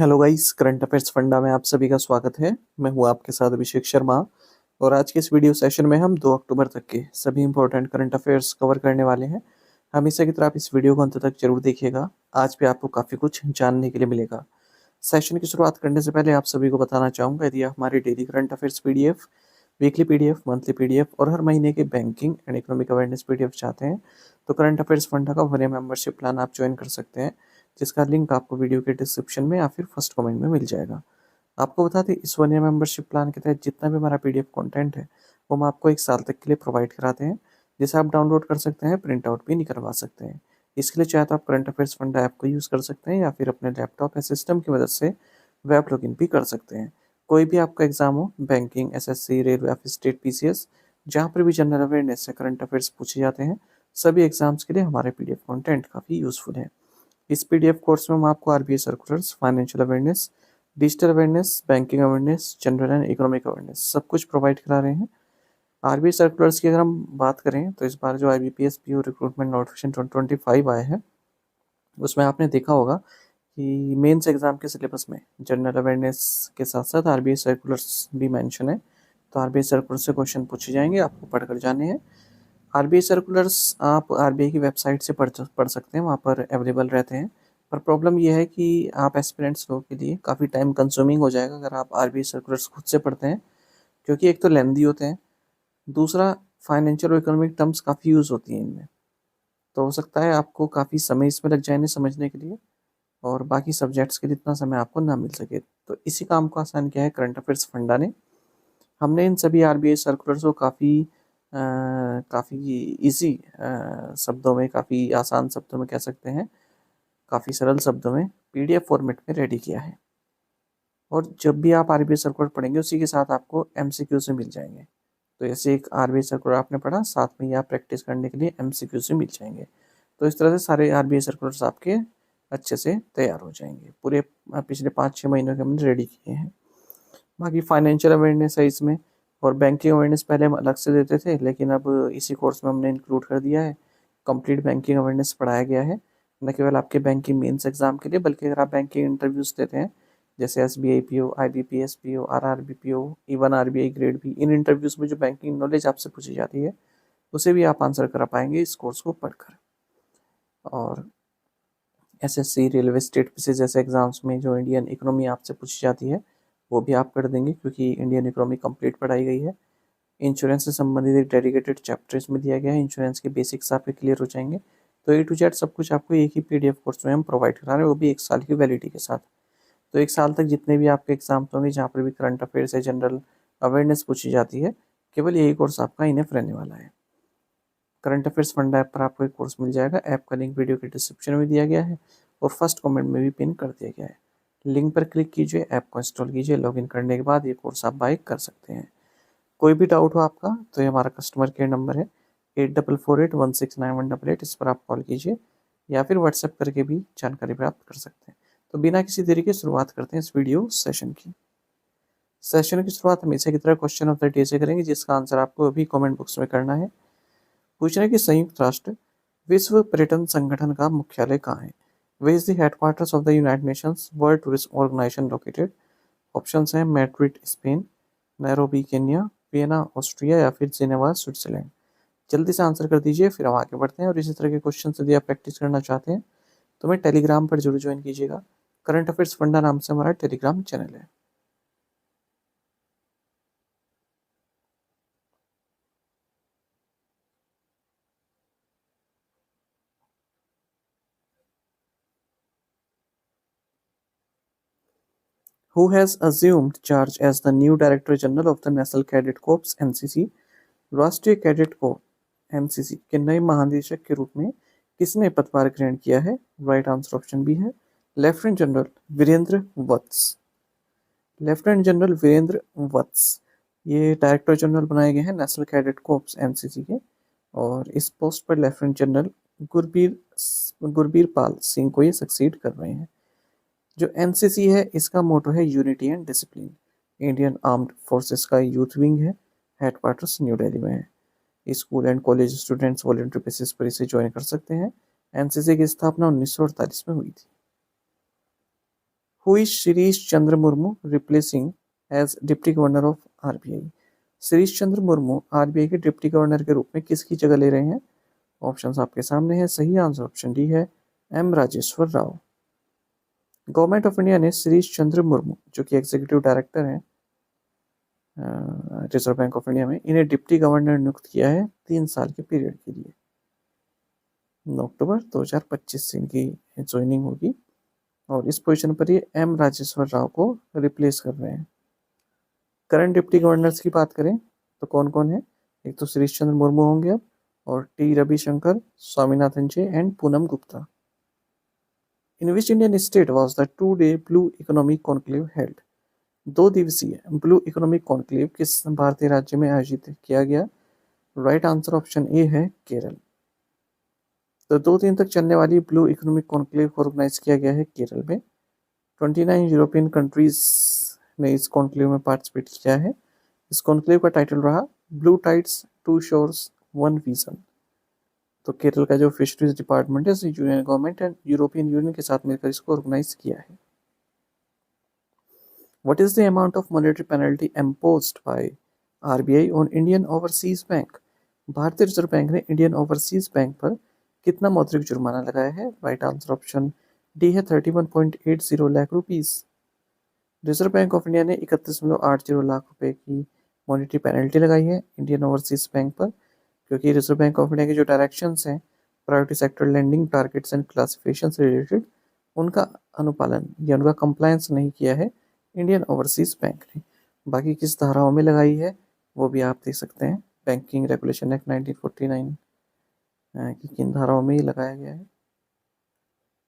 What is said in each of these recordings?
Hello guys, current affairs funda में आप सभी का स्वागत है। मैं हूं आपके साथ अभिषेक शर्मा और आज के इस वीडियो सेशन में हम 2 अक्टूबर तक के सभी इंपॉर्टेंट करंट अफेयर्स कवर करने वाले हैं। हमेशा की तरह आप इस वीडियो को अंत तक जरूर देखिएगा। आज भी आपको काफ़ी कुछ जानने के लिए मिलेगा। सेशन की शुरुआत करने से पहले आप सभी को बताना चाहूँगा, यदि आप हमारे daily current affairs PDF, weekly PDF, monthly PDF और हर महीने के banking and economic awareness PDF चाहते हैं तो करंट अफेयर्स फंडा का 1 ईयर मेंबरशिप प्लान आप ज्वाइन कर सकते हैं, जिसका लिंक आपको वीडियो के डिस्क्रिप्शन में या फिर फर्स्ट कमेंट में मिल जाएगा। आपको बता दें, इस 1 ईयर मेंबरशिप प्लान के तहत जितना भी हमारा पीडीएफ कंटेंट है वो हम आपको 1 साल तक के लिए प्रोवाइड कराते हैं, जिसे आप डाउनलोड कर सकते हैं, प्रिंट आउट भी निकलवा सकते हैं। इसके लिए चाहे तो आप करंट अफेयर्स फंडा ऐप को यूज़ कर सकते हैं या फिर अपने लैपटॉप या सिस्टम की मदद से वेब लॉगिन भी कर सकते हैं। कोई भी आपका एग्जाम हो, बैंकिंग, एसएससी, रेलवे या फिर स्टेट पीसीएस, जहाँ पर भी जनरल अवेयरनेस से करंट अफेयर्स पूछे जाते हैं, सभी एग्जाम्स के लिए हमारे पीडीएफ कंटेंट काफ़ी यूज़फुल है। इस पीडीएफ कोर्स में हम आपको RBI circulars, financial awareness, digital awareness, banking awareness, general and economic awareness सब कुछ प्रोवाइड करा रहे हैं। आरबीआई सर्कुलर्स की अगर हम बात करें तो इस बार जो आईबीपीएस पीओ रिक्रूटमेंट नोटिफिकेशन 2025 आया है, उसमें आपने देखा होगा कि मेंस एग्जाम के सिलेबस में जनरल अवेयरनेस के साथ साथ आरबीआई सर्कुलर्स भी मेंशन है। तो आरबीआई सर्कुलर से क्वेश्चन पूछे जाएंगे, आपको पढ़कर जाने हैं। आरबीआई सर्कुलर्स आप आरबीआई की वेबसाइट से पढ़ सकते हैं, वहाँ पर अवेलेबल रहते हैं। पर प्रॉब्लम यह है कि आप एस्पिरेंट्स लोगों के लिए काफ़ी टाइम कंज्यूमिंग हो जाएगा अगर आप आरबीआई सर्कुलर्स खुद से पढ़ते हैं, क्योंकि एक तो लेंदी होते हैं, दूसरा फाइनेंशियल और इकोनॉमिक टर्म्स काफ़ी यूज़ होती हैं इनमें। तो हो सकता है आपको काफ़ी समय इसमें लग जाए इन्हें समझने के लिए और बाकी सब्जेक्ट्स के लिए इतना समय आपको ना मिल सके। तो इसी काम को आसान किया है करंट अफेयर्स फंडा ने। हमने इन सभी आरबीआई सर्कुलर्स को काफ़ी इजी शब्दों में, काफ़ी आसान शब्दों में कह सकते हैं, काफ़ी सरल शब्दों में पीडीएफ फॉर्मेट में रेडी किया है। और जब भी आप आरबीआई सर्कुलर पढ़ेंगे उसी के साथ आपको एमसीक्यू से मिल जाएंगे। तो ऐसे एक आरबीआई सर्कुलर आपने पढ़ा, साथ में ही आप प्रैक्टिस करने के लिए एमसीक्यू से मिल जाएंगे। तो इस तरह से सारे आरबीआई सर्कुलर्स आपके अच्छे से तैयार हो जाएंगे। पूरे पिछले 5-6 महीनों के हमने रेडी किए हैं। बाकी फाइनेंशियल अवेयरनेस है इसमें, और बैंकिंग अवेयरनेस पहले हम अलग से देते थे, लेकिन अब इसी कोर्स में हमने इंक्लूड कर दिया है। कंप्लीट बैंकिंग अवेयरनेस पढ़ाया गया है, न केवल आपके बैंकिंग मेंस एग्जाम के लिए, बल्कि अगर आप बैंकिंग इंटरव्यूज देते हैं जैसे SBI PO, IBPS PO, RRB PO, even RBI grade भी, इन इंटरव्यूज में जो बैंकिंग नॉलेज आपसे पूछी जाती है उसे भी आप आंसर कर पाएंगे इस कोर्स को पढ़कर। और एसएससी, रेलवे, स्टेट पीसी जैसे एग्जाम्स में जो इंडियन इकोनॉमी आपसे पूछी जाती है वो भी आप कर देंगे, क्योंकि इंडियन इकोनॉमी कंप्लीट पढ़ाई गई है। इंश्योरेंस से संबंधित एक डेडिकेटेड चैप्टर इसमें दिया गया है, इंश्योरेंस के बेसिक्स आपके क्लियर हो जाएंगे। तो ए टू जेड सब कुछ आपको एक ही पीडीएफ कोर्स में हम प्रोवाइड करा रहे हैं, वो भी 1 साल की वैलिडिटी के साथ। तो 1 साल तक जितने भी आपके एग्जाम्स होंगे जहाँ पर भी करंट अफेयर्स या जनरल अवेयरनेस पूछी जाती है, केवल यही कोर्स आपका इनफ रहने वाला है। करंट अफेयर्स फंड ऐप पर आपको एक कोर्स मिल जाएगा। ऐप का लिंक वीडियो के डिस्क्रिप्शन में दिया गया है और फर्स्ट कमेंट में भी पिन कर दिया गया है। लिंक पर क्लिक कीजिए, ऐप को इंस्टॉल कीजिए, लॉगिन करने के बाद ये कोर्स आप बाय कर सकते हैं। कोई भी डाउट हो आपका तो ये हमारा कस्टमर केयर नंबर है 8448169188, इस पर आप कॉल कीजिए या फिर व्हाट्सएप करके भी जानकारी प्राप्त कर सकते हैं। तो बिना किसी देरी के शुरुआत करते हैं इस वीडियो सेशन की। सेशन की शुरुआत हमेशा की तरह क्वेश्चन ऑफ द डे से करेंगे, जिसका आंसर आपको अभी कमेंट बॉक्स में करना है। पूछ रहे हैं कि संयुक्त राष्ट्र विश्व पर्यटन संगठन का मुख्यालय कहाँ है? Where is the headquarters of the United Nations World Tourism Organization located? Options हैं Madrid Spain, Nairobi Kenya, Vienna Austria या फिर जेनेवा स्विट्जरलैंड। जल्दी से आंसर कर दीजिए, फिर हम आगे बढ़ते हैं। और इसी तरह के क्वेश्चन यदि आप प्रैक्टिस करना चाहते हैं तो मैं टेलीग्राम पर जरूर ज्वाइन कीजिएगा। करंट अफेयर्स फंडा नाम से हमारा टेलीग्राम चैनल है। Who has assumed charge as the new Director General of the National Cadet Corps (NCC)? राष्ट्रीय कैडेट कोर एनसीसी के नए महानिदेशक के रूप में किसने पदभार ग्रहण किया है? राइट आंसर ऑप्शन बी है लेफ्टिनेंट जनरल वीरेंद्र वत्स। लेफ्टिनेंट जनरल वीरेंद्र वत्स ये डायरेक्टर जनरल बनाए गए हैं नेशनल कैडेट कोर्प्स एनसीसी के, और इस पोस्ट पर लेफ्टिनेंट जनरल गुरबीर गुरबीर पाल सिंह को ये सक्सीड कर रहे हैं। जो एनसीसी है इसका मोटो है unity and discipline. Indian armed forces का यूथ विंग है, हेडक्वार्टर्स न्यू दिल्ली में है। School and college students voluntary basis पर इसे ज्वाइन कर सकते हैं। एनसीसी की स्थापना 1948 में हुई थी। Who is Shirish Chandra Murmu replacing as deputy governor of RBI? Shirish Chandra Murmu RBI के डिप्टी गवर्नर के रूप में किसकी जगह ले रहे हैं? ऑप्शंस आपके सामने है। सही आंसर ऑप्शन डी है, M Rajeshwar Rao. Government of India ने शिरीष चंद्र मुर्मू, जो कि एग्जीक्यूटिव डायरेक्टर हैं रिजर्व बैंक ऑफ इंडिया में, इन्हें डिप्टी गवर्नर नियुक्त किया है 3 साल के पीरियड के लिए। 9 अक्टूबर 2025 से इनकी ज्वाइनिंग होगी और इस पोजीशन पर ये एम राजेश्वर राव को रिप्लेस कर रहे हैं। करंट डिप्टी गवर्नर्स की बात करें तो कौन कौन है? एक तो शिरीष चंद्र मुर्मू होंगे अब, और T Ravishankar, Swaminathan J and Poonam Gupta. In which Indian state was the 2-day blue economic conclave held? 2 दिवसीय ब्लू इकोनॉमिक कॉन्क्लेव किस भारतीय राज्य में आयोजित किया गया? राइट आंसर ऑप्शन ए है, केरल। तो 2 दिन तक चलने वाली ब्लू इकोनॉमिक कॉन्क्लेव को ऑर्गेनाइज किया गया है केरल में। 29 यूरोपियन कंट्रीज ने इस कॉन्क्लेव में पार्टिसिपेट किया है। इस कॉन्क्लेव का टाइटल रहा ब्लू टाइड्स, 2 शोर्स, 1 विजन। तो केरल का जो फिशरीज डिपार्टमेंट है, union government and European union के साथ मिलकर इसको ऑर्गेनाइज किया है। What is the amount of monetary penalty imposed by RBI on Indian Overseas Bank? भारतीय रिजर्व बैंक ने इंडियन ओवरसीज बैंक पर कितना मौद्रिक जुर्माना लगाया है? राइट आंसर ऑप्शन डी है, 31.80 lakh rupees. Reserve Bank of India ने 31.80 लाख रुपए की मॉनेटरी पेनल्टी लगाई है इंडियन ओवरसीज बैंक पर, क्योंकि रिजर्व बैंक ऑफ इंडिया के जो डायरेक्शंस हैं priority sector lending targets and classification से रिलेटेड, उनका अनुपालन या उनका कंप्लायंस नहीं किया है इंडियन ओवरसीज बैंक ने। बाकी किस धाराओं में लगाई है वो भी आप देख सकते हैं। बैंकिंग रेगुलेशन एक्ट 1949 की किन धाराओं में ही लगाया गया है।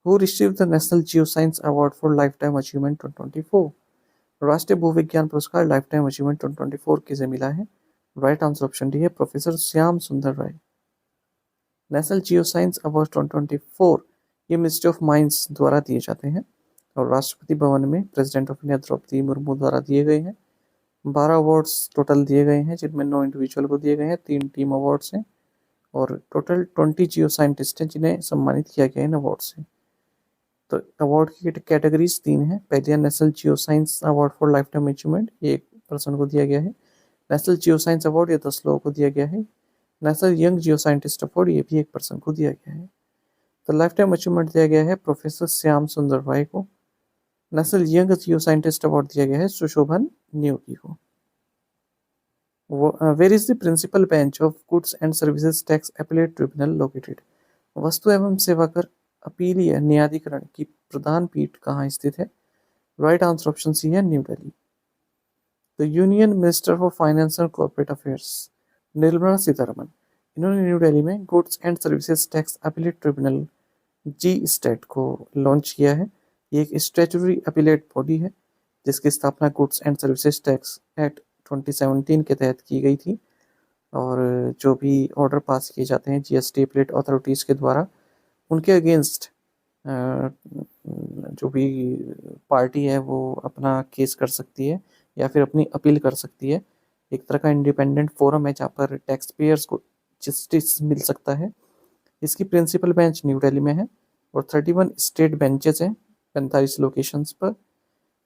Who receive the national geo science award for life time achievement 2024? राष्ट्रीय भूविज्ञान पुरस्कार लाइफ टाइम अचीवमेंट 2024 किसे मिला है? राइट आंसर ऑप्शन डी है, प्रोफेसर श्याम सुंदर राय। नेशनल जियो साइंस अवार्ड 2024 ये मिनिस्ट्री ऑफ माइंस द्वारा दिए जाते हैं और राष्ट्रपति भवन में president of India Droupadi Murmu द्वारा दिए गए हैं। 12 अवार्ड्स टोटल दिए गए हैं, जिनमें 9 इंडिविजुअल को दिए गए हैं, 3 टीम अवार्ड्स हैं और टोटल 20 जियो साइंटिस्ट हैं जिन्हें सम्मानित किया गया इन अवार्ड से। तो अवार्ड की कैटेगरीज 3 हैं। पहली है national geo science award for life time achievement, ये 1 पर्सन को दिया गया है। नेशनल जियो साइंस अवार्ड ये 10 लोगों को दिया गया है। National young geoscientist award ये भी 1 पर्सन को दिया गया है। तो लाइफ टाइम अचीवमेंट दिया गया है प्रोफेसर श्याम सुंदर राय को। National young geoscientist award दिया गया है सुशोभन नियोगी को। Where is the principal bench of goods and services tax appellate tribunal located? वस्तु एवं सेवा कर अपीलीय न्यायाधिकरण की प्रधान पीठ कहाँ स्थित है? राइट आंसर ऑप्शन सी है, new Delhi. The union minister for finance and corporate affairs Nirmala Sitharaman, इन्होंने न्यू दिल्ली में goods and services tax appellate tribunal GSTAT को लॉन्च किया है। ये एक स्टैट्यूटरी अपीलेट बॉडी है जिसकी स्थापना goods and services tax act 2017 के तहत की गई थी और जो भी ऑर्डर पास किए जाते हैं जीएसटी अपीलेट अथॉरिटीज़ के द्वारा, उनके अगेंस्ट जो भी पार्टी है वो अपना केस कर सकती है या फिर अपनी अपील कर सकती है। एक तरह का इंडिपेंडेंट फोरम है जहाँ पर टैक्स पेयर्स को जस्टिस मिल सकता है। इसकी प्रिंसिपल बेंच न्यू दिल्ली में है और 31 स्टेट बेंचेस हैं 45 लोकेशंस पर।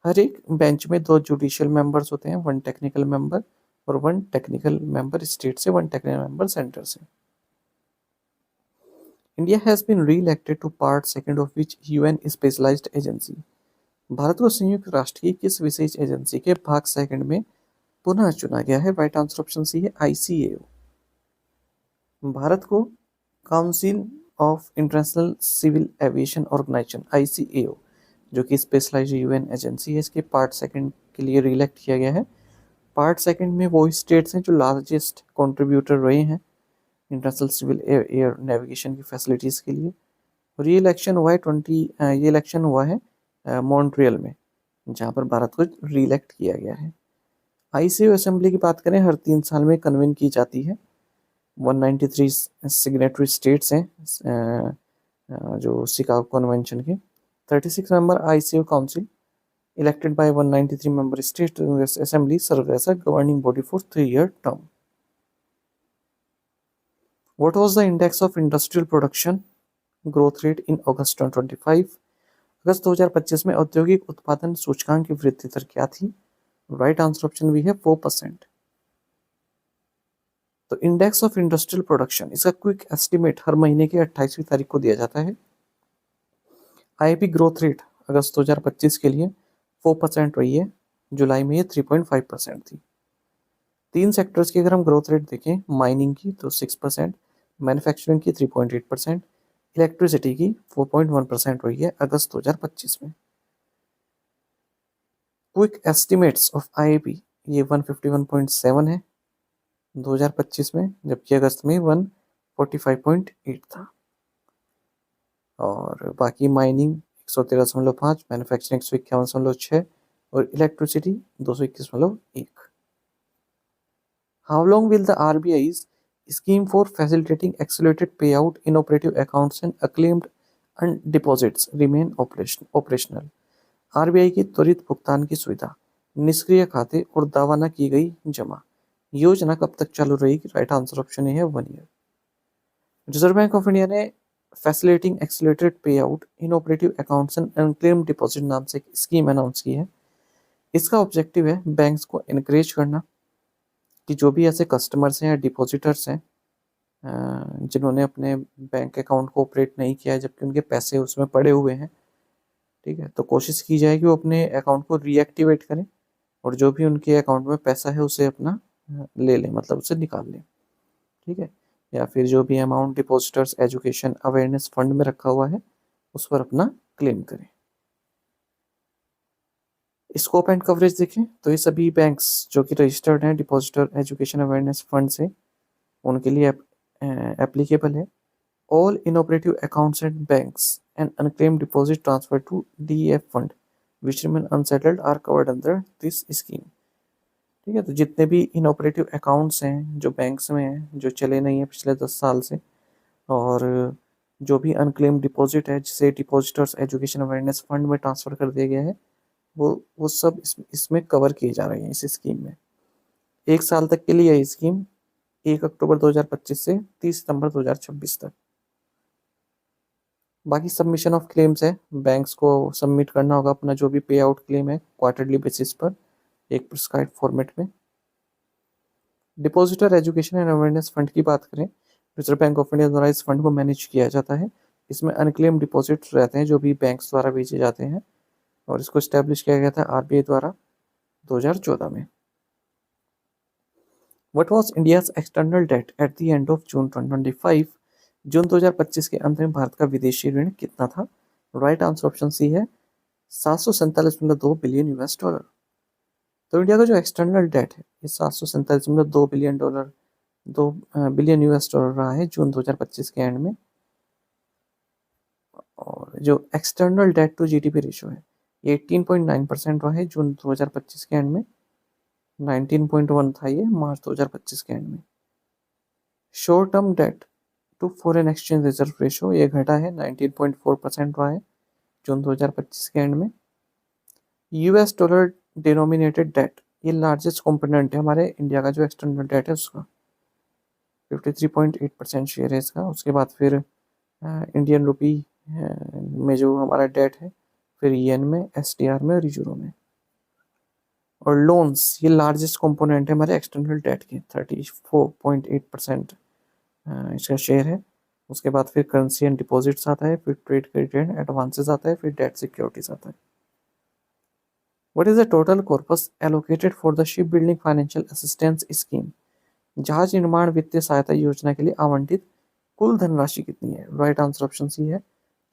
हर एक बेंच में 2 जुडिशियल मेंबर्स होते हैं, 1 टेक्निकल मेंबर और 1 टेक्निकल मेंबर स्टेट से, 1 टेक्निकल मेंबर सेंटर से। India has been re-elected to part second of which UN specialised agency? Bharat को संयुक्त राष्ट्र की किस विशेष एजेंसी के भाग सेकंड में पुनः चुना गया है? राइट आंसर ऑप्शन सी है, ICAO। भारत को council of international civil aviation organization ICAO, जो कि स्पेशलाइज्ड यूएन एजेंसी है, इसके पार्ट सेकंड के लिए री-इलेक्ट किया गया है। पार्ट सेकंड में वो स्टेट्स हैं जो लार्जेस्ट कंट्रीब्यूटर रहे हैं इंटरनेशनल सिविल एयर नेविगेशन की फैसिलिटीज़ के लिए। और ये इलेक्शन हुआ है मॉन्ट्रियल में, जहाँ पर भारत को री-इलेक्ट किया गया है। ICAO असेंबली की बात करें हर 3 साल में कन्वेन की जाती है। 193 सिग्नेटरी स्टेट्स हैं जो शिकागो कन्वेंशन के। 36 member ICAO council elected by 193 member state assembly serve as a governing body for 3-year term. What was the index of industrial production growth rate in August 2025? अगस्त 2025 में औद्योगिक उत्पादन सूचकांक की वृद्धि दर क्या थी? राइट आंसर ऑप्शन बी है 4%। तो इंडेक्स ऑफ इंडस्ट्रियल प्रोडक्शन, इसका क्विक एस्टिमेट हर महीने की 28वीं तारीख को दिया जाता है। आईआईपी ग्रोथ रेट अगस्त 2025 के लिए 4% रही है, जुलाई में ये 3.5% थी। 3 सेक्टर्स की अगर हम ग्रोथ रेट देखें, माइनिंग की तो 6%, मैन्युफैक्चरिंग की 3.8%, इलेक्ट्रिसिटी की 4.1% रही है अगस्त 2025 में। क्विक एस्टिमेट्स ऑफ आईआईपी ये 151.7 है 2025 में, जबकि अगस्त में 145.8 था। और बाकी माइनिंग 113.5, मैन्युफैक्चरिंग 151.6 और electricity 221.1। How long will the RBI's scheme for facilitating accelerated payout in operative accounts and acclaimed and deposits remain operational? RBI की त्वरित भुगतान की सुविधा, निष्क्रिय खाते और दावा न की गई जमा योजना कब तक चालू रहेगी? राइट आंसर ऑप्शन है 1 year. Reserve Bank of India ने फैसिलिटेटिंग एक्सीलरेटेड पे out in operative accounts and unclaimed deposit नाम से एक स्कीम अनाउंस की है। इसका ऑब्जेक्टिव है बैंक्स को इनकरेज करना कि जो भी ऐसे कस्टमर्स हैं या डिपॉजिटर्स हैं जिन्होंने अपने बैंक अकाउंट को ऑपरेट नहीं किया है जबकि उनके पैसे उसमें पड़े हुए हैं, ठीक है, तो कोशिश की जाए कि वो अपने अकाउंट को रीएक्टिवेट करें और जो भी उनके अकाउंट में पैसा है उसे अपना ले लें, मतलब उसे निकाल लें, ठीक है, या फिर जो भी amount depositors education awareness fund में रखा हुआ है उस पर अपना क्लेम करें। स्कोप एंड कवरेज देखें तो ये सभी बैंक्स जो कि रजिस्टर्ड हैं डिपॉजिटर एजुकेशन अवेयरनेस फंड से, उनके लिए एप्लीकेबल है। All inoperative accounts and banks and unclaimed deposit transfer to DEF fund which remain unsettled are covered under this scheme. ठीक है, तो जितने भी इनऑपरेटिव अकाउंट्स हैं जो बैंक्स में हैं जो चले नहीं हैं पिछले 10 साल से, और जो भी अनक्लेम डिपॉजिट है जिसे डिपॉजिटर्स एजुकेशन अवेयरनेस फंड में ट्रांसफ़र कर दिया गया है, वो सब इसमें कवर किए जा रहे हैं इस स्कीम में। 1 साल तक के लिए ये स्कीम 1 अक्टूबर 2025 से 30 सितंबर 2026 तक। बाकी सबमिशन ऑफ क्लेम्स है, बैंक्स को सबमिट करना होगा अपना जो भी पे आउट क्लेम है क्वार्टरली बेसिस पर एक प्रिस्क्राइब्ड फॉर्मेट में। Depositor education and awareness fund की बात करें, रिजर्व बैंक ऑफ इंडिया द्वारा इस फंड को मैनेज किया जाता है। इसमें अनक्लेम डिपॉजिट्स रहते हैं जो भी बैंक्स द्वारा भेजे जाते हैं, और इसको इस्टेब्लिश किया गया था आरबीआई द्वारा 2014 में। What was India's external debt at the end of June 2025? जून 2025 के अंत में भारत का विदेशी ऋण कितना था? राइट आंसर ऑप्शन सी है 747.2 बिलियन यूएस डॉलर। तो इंडिया का जो एक्सटर्नल डेट है ये 747.2 billion dollar 2 billion US dollar रहा है जून 2025 के एंड में। और जो external debt to GDP ratio है ये 18.9% रहा है जून 2025 के एंड में। 19.1 था ये मार्च 2025 के एंड में। Short term debt to foreign exchange reserve ratio ये घटा है, 19.4% रहा है जून 2025 के एंड में। यूएस डॉलर डिनोमिनेटेड डेट ये लार्जेस्ट कंपोनेंट है हमारे इंडिया का जो एक्सटर्नल डेट है उसका, 53.8% शेयर है इसका। उसके बाद फिर इंडियन रुपी में जो हमारा डेट है, फिर येन में, एसडीआर में और यूरो में। और लोन्स ये लार्जेस्ट कंपोनेंट है हमारे एक्सटर्नल डेट के, 34.8% इसका शेयर है। उसके बाद फिर करेंसी एंड डिपॉजिट्स आता है, फिर ट्रेड क्रेडिट एंड एडवांसेस आता है, फिर डेट सिक्योरिटीज आता है। What is the total corpus allocated for the ship building financial assistance scheme? जहाज निर्माण वित्तीय सहायता योजना के लिए आवंटित कुल धनराशि कितनी है? राइट आंसर ऑप्शन सी है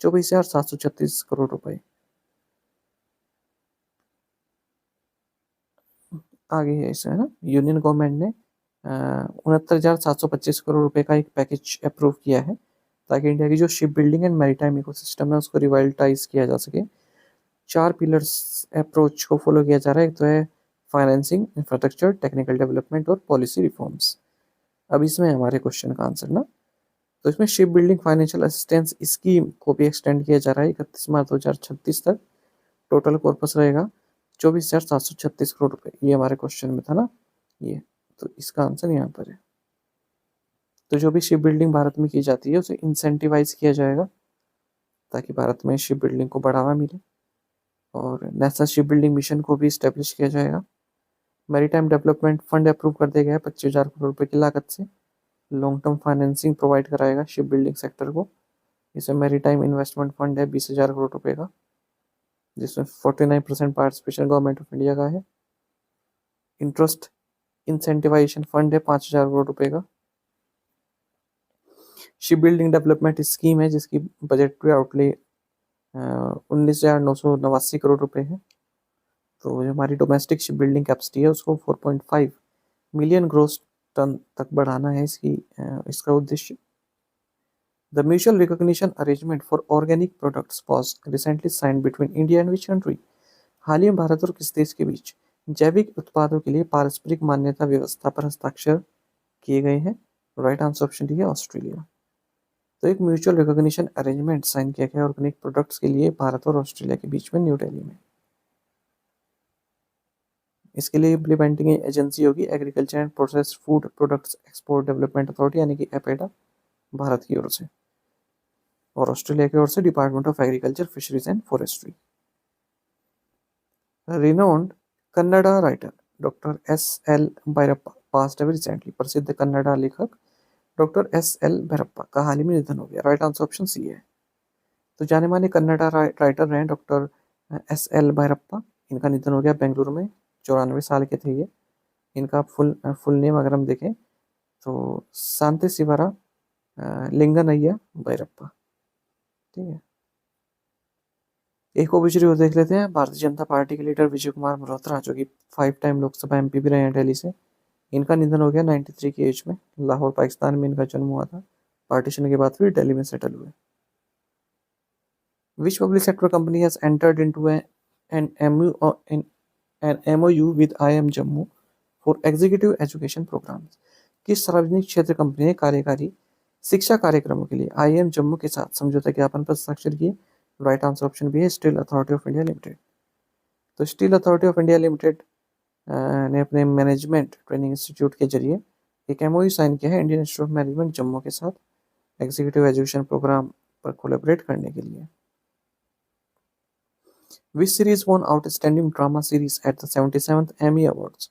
24,736 करोड़ रुपए। आगे है इसमें ना, यूनियन गवर्नमेंट ने 69,725 करोड़ रुपए का एक पैकेज अप्रूव किया है ताकि इंडिया की जो ship building and maritime ecosystem है उसको रिवाइटलाइज किया जा सके। 4 पिलर्स अप्रोच को फॉलो किया जा रहा है। एक तो है फाइनेंसिंग, इंफ्रास्ट्रक्चर, टेक्निकल डेवलपमेंट और पॉलिसी रिफॉर्म्स। अब इसमें हमारे क्वेश्चन का आंसर ना, तो इसमें ship building financial assistance scheme को भी एक्सटेंड किया जा रहा है 31 मार्च 2036 तक। टोटल कॉर्पस रहेगा 24,736 करोड़ रुपए। ये हमारे क्वेश्चन में था ना ये, तो इसका आंसर यहाँ पर है। तो जो भी शिप बिल्डिंग भारत में की जाती है उसे इंसेंटिवाइज किया जाएगा ताकि भारत में शिप बिल्डिंग को बढ़ावा मिले। और नेशनल शिप बिल्डिंग मिशन को भी इस्टेब्लिश किया जाएगा। मैरीटाइम डेवलपमेंट फंड अप्रूव कर दिया गया है 25,000 करोड़ रुपए की लागत से। लॉन्ग टर्म फाइनेंसिंग प्रोवाइड कराएगा शिप बिल्डिंग सेक्टर को। इसमें मैरीटाइम इन्वेस्टमेंट फंड है 20,000 करोड़ रुपए का, जिसमें 49% पार्टिसिपेशन गवर्नमेंट ऑफ इंडिया का है। इंटरेस्ट इंसेंटिवाइजेशन फंड है 5,000 करोड़ रुपए का। शिप बिल्डिंग डेवलपमेंट स्कीम है जिसकी बजटरी आउटले 19,989 करोड़ रुपए है। तो जो हमारी डोमेस्टिक शिप बिल्डिंग कैपेसिटी है उसको 4.5 मिलियन ग्रोस टन तक बढ़ाना है इसका उद्देश्य। The mutual recognition arrangement for organic products was recently signed between India and which country? हाल ही में भारत और किस देश के बीच जैविक उत्पादों के लिए पारस्परिक मान्यता व्यवस्था पर हस्ताक्षर किए गए हैं? राइट आंसर ऑप्शन डी है ऑस्ट्रेलिया। तो एक म्यूचुअल रिकॉग्निशन अरेंजमेंट साइन किया गया ऑर्गेनिक प्रोडक्ट्स के लिए भारत और ऑस्ट्रेलिया के बीच में न्यू दिल्ली में। इसके लिए इम्प्लीमेंटिंग एजेंसी होगी agriculture and processed food products export development authority यानी कि एपेडा भारत की ओर से, और ऑस्ट्रेलिया की ओर से department of agriculture fisheries and forestry. Renowned Kannada writer doctor SL. Bhyrappa passed away recently. प्रसिद्ध कन्नड़ा लेखक डॉक्टर एस.एल. भैरप्पा का हाल ही में निधन हो गया। राइट आंसर ऑप्शन सी है। तो जाने माने कन्नड़ा राइटर रहे डॉक्टर एस.एल. भैरप्पा। इनका निधन हो गया बेंगलुरु में, 94 साल के थे ये। इनका फुल नेम अगर हम देखें तो शांति शिवरा लिंगनैया भैरप्पा। ठीक है, एक ओबिचुरी और देख लेते हैं। भारतीय जनता पार्टी के लीडर विजय कुमार मल्होत्रा जो कि 5 टाइम लोकसभा एमपी भी रहे हैं दिल्ली से, इनका निधन हो गया 93 की एज में। लाहौर पाकिस्तान में इनका जन्म हुआ था, पार्टीशन के बाद फिर दिल्ली में सेटल हुए। Which public sector company has entered into an MOU with IIM Jammu for executive education programmes? किस सार्वजनिक क्षेत्र कंपनी ने कार्यकारी शिक्षा कार्यक्रमों के लिए IIM जम्मू के साथ समझौता ज्ञापन पर हस्ताक्षर किए? राइट आंसर ऑप्शन भी है Steel Authority of India Limited. तो Steel Authority of India Limited ने अपने मैनेजमेंट ट्रेनिंग इंस्टीट्यूट के जरिए एक MOU साइन किया है Indian Institute of Management Jammu के साथ एग्जीक्यूटिव एजुकेशन प्रोग्राम पर कोलैबोरेट करने के लिए। Which series won outstanding drama series at the 77th Emmy Awards?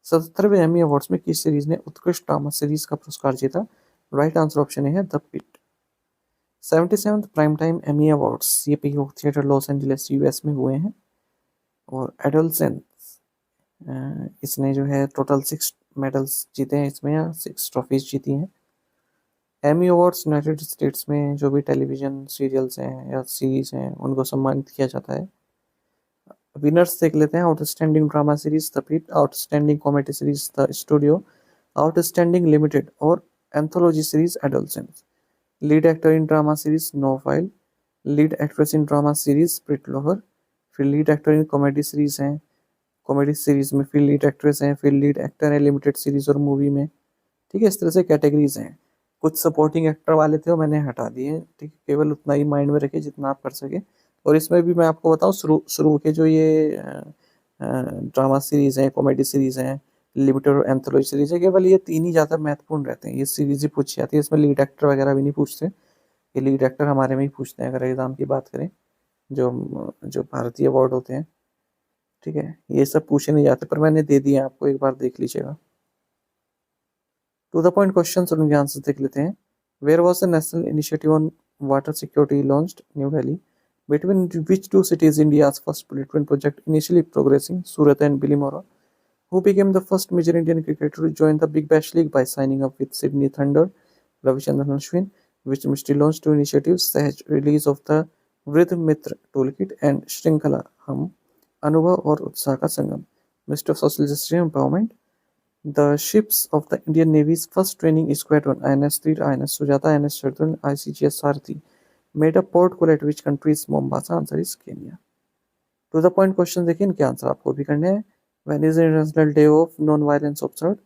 77वें एमी अवार्ड्स में किस सीरीज ने उत्कृष्ट ड्रामा सीरीज का पुरस्कार जीता? राइट आंसर ऑप्शन है the Pitt. 77th prime time Emmy Awards ये Peacock Theater Los Angeles US में हुए हैं। और एडोलसेंस इसने जो है टोटल 6 मेडल्स जीते हैं इसमें, या 6 ट्रॉफीज जीती हैं। एमी अवार्ड्स यूनाइटेड स्टेट्स में जो भी टेलीविजन सीरियल्स हैं या सीरीज हैं उनको सम्मानित किया जाता है। विनर्स देख लेते हैं। Outstanding drama series the Pitt, outstanding comedy series the Studio, outstanding limited और anthology series Adolescence. Lead actor in drama series Noah Wyle, lead actress in drama series Britt Lower, फिर lead actor in comedy series हैं, comedy series में फिर lead actress हैं, फिर lead actor है limited series और movie में। ठीक है, इस तरह से कैटेगरीज हैं। कुछ सपोर्टिंग एक्टर वाले थे वो मैंने हटा दिए। ठीक है, केवल उतना ही माइंड में रखिए जितना आप कर सके। और इसमें भी मैं आपको बताऊं शुरू के जो ये ड्रामा सीरीज हैं, कॉमेडी सीरीज हैं, लिमिटेड और एंथोलॉजी सीरीज है, केवल ये 3 ही ज़्यादा महत्वपूर्ण रहते हैं। ये सीरीज ही पूछी जाती है, इसमें लीड एक्टर वगैरह भी नहीं पूछते। ये लीड एक्टर हमारे में ही पूछते हैं अगर एग्जाम की बात करें, जो जो भारतीय अवार्ड होते हैं। ठीक है, ये सब पूछे नहीं जाते, पर मैंने दे दिए आपको, एक बार देख लीजिएगा। टू द पॉइंट क्वेश्चन और उनके आंसर देख लेते हैं। Where was the national initiative on water security launched? New Delhi. Between which 2 cities India's first bullet train project initially progressing? Surat and Bilimora. Who became the first major Indian cricketer to join the Big Bash League by signing up with Sydney Thunder? Ravichandran Ashwin. Which ministry launched 2 initiatives? Sahaj release of the Vriddh Mitra toolkit and Shrinkhala Hum. Anubhav और उत्साह का संगम। Ministry of Social Justice and Empowerment. The ships of the Indian Navy's first training squadron INS Tir, INS Sujata, INS Shardul, ICGS Sarthi made a port call at which country's Mombasa? Answer is Kenya. To the point question देखिए, इनके answer आपको भी करने हैं। When is the International Day of Non-Violence observed?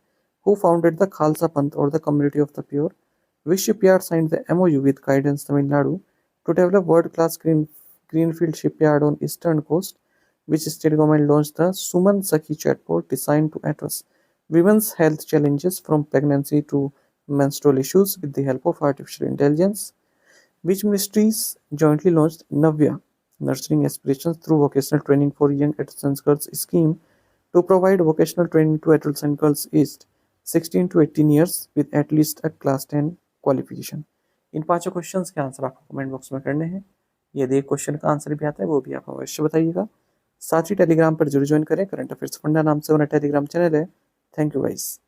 Who founded the Khalsa Panth or the Community of the Pure? Which shipyard signed the MOU with Guidance Tamil Nadu to develop world-class greenfield shipyard on eastern coast? Which state government launched the Suman Sakhi chatbot designed to address women's health challenges from pregnancy to menstrual issues with the help of artificial intelligence? Which ministries jointly launched Navya, Nurturing Aspirations through Vocational Training for Young Adolescent Girls scheme to provide vocational training to adolescent girls aged 16 to 18 years with at least a class 10 qualification? इन पांचों questions के answer आपको comment box में करने हैं। यदि एक question का answer भी आता है वो भी आप अवश्य बताइएगा। साथ ही टेलीग्राम पर जरूर ज्वाइन करें, करंट अफेयर्स फंडा नाम से हमारा टेलीग्राम चैनल है। Thank you guys.